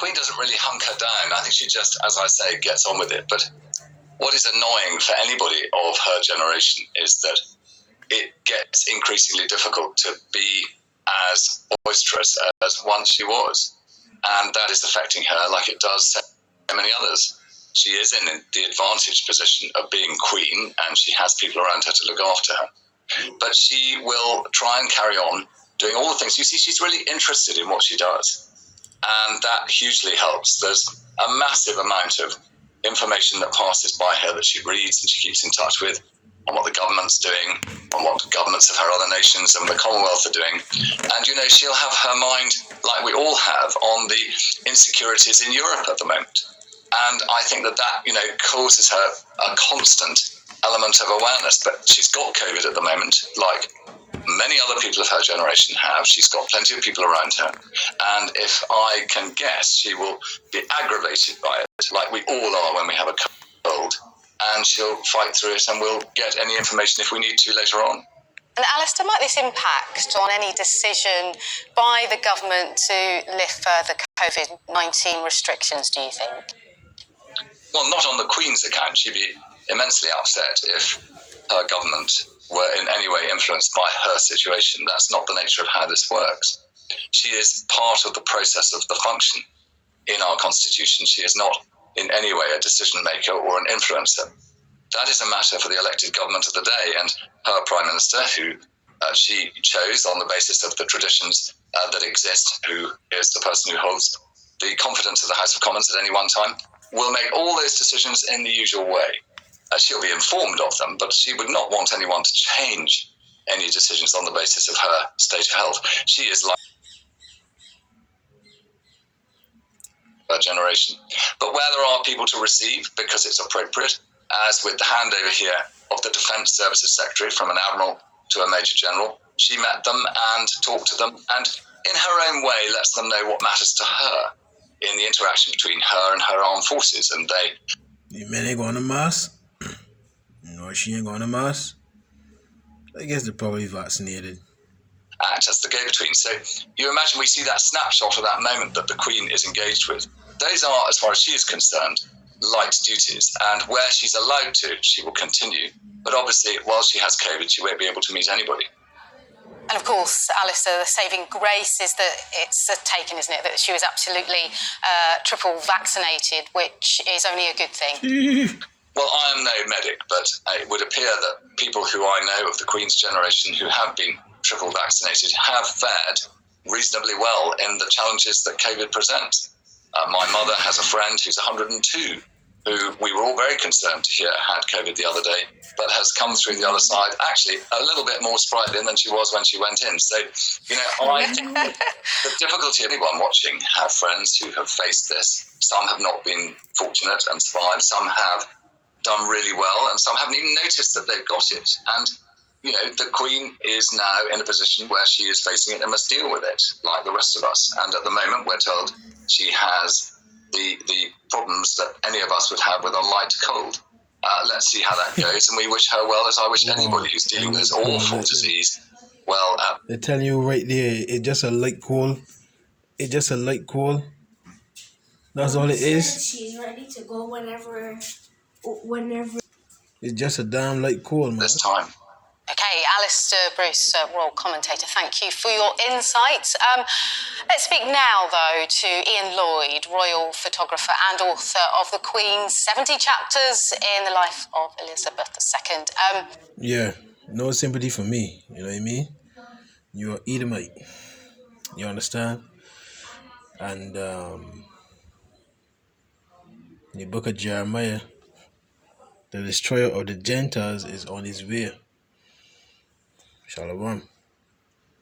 Queen doesn't really hunker down. I think she just, as I say, gets on with it. But what is annoying for anybody of her generation is that it gets increasingly difficult to be as boisterous as once she was. And that is affecting her like it does so many others. She is in the advantaged position of being Queen, and she has people around her to look after her. But she will try and carry on doing all the things. You see, she's really interested in what she does. And that hugely helps. There's a massive amount of information that passes by her that she reads and she keeps in touch with on what the government's doing, on what the governments of her other nations and the Commonwealth are doing. And, you know, she'll have her mind, like we all have, on the insecurities in Europe at the moment. And I think that, you know, causes her a constant element of awareness. But she's got COVID at the moment, like many other people of her generation have. She's got plenty of people around her. And if I can guess, she will be aggravated by it, like we all are when we have a cold. And she'll fight through it, and we'll get any information if we need to later on. And Alistair, might this impact on any decision by the government to lift further COVID-19 restrictions, do you think? Well, not on the Queen's account. She'd be immensely upset if her government were in any way influenced by her situation. That's not the nature of how this works. She is part of the process of the function in our constitution. She is not in any way a decision maker or an influencer. That is a matter for the elected government of the day and her Prime Minister, who she chose on the basis of the traditions that exist, who is the person who holds the confidence of the House of Commons at any one time, will make all those decisions in the usual way. She'll be informed of them, but she would not want anyone to change any decisions on the basis of her state of health. She is like her generation. But where there are people to receive, because it's appropriate, as with the handover here of the Defence Services Secretary from an Admiral to a Major General, she met them and talked to them and in her own way lets them know what matters to her in the interaction between her and her armed forces. And they... You men ain't going to mass? No, she ain't going to mass? I guess they're probably vaccinated. Act as the go-between. So you imagine we see that snapshot of that moment that the Queen is engaged with. Those are, as far as she is concerned, light duties, and where she's allowed to, she will continue. But obviously, while she has COVID, she won't be able to meet anybody. And of course, Alistair, the saving grace is that it's taken, isn't it, that she was absolutely triple vaccinated, which is only a good thing. Well, I am no medic, but it would appear that people who I know of the Queen's generation who have been triple vaccinated have fared reasonably well in the challenges that COVID presents. My mother has a friend who's 102, who we were all very concerned to hear had COVID the other day, but has come through the other side actually a little bit more sprightly than she was when she went in. So, you know, I think the difficulty of anyone watching have friends who have faced this. Some have not been fortunate and survived. Some have done really well, and some haven't even noticed that they've got it. And, you know, the Queen is now in a position where she is facing it and must deal with it, like the rest of us. And at the moment, we're told she has the problems that any of us would have with a light cold. Let's see how that goes, and we wish her well, as I wish anybody who's dealing with this awful disease well. They're telling you right there, it's just a light cold. It's just a light cold. That's all it is. She's ready to go whenever. It's just a damn light cold, man. This time. Okay, Alistair Bruce, Royal Commentator, thank you for your insights. Let's speak now, though, to Ian Lloyd, Royal Photographer and author of The Queen's 70 Chapters in the Life of Elizabeth II. Yeah, no sympathy for me, you know what I mean? You're an Edomite, you understand? And the book of Jeremiah, the destroyer of the Gentiles is on his way. Shalom.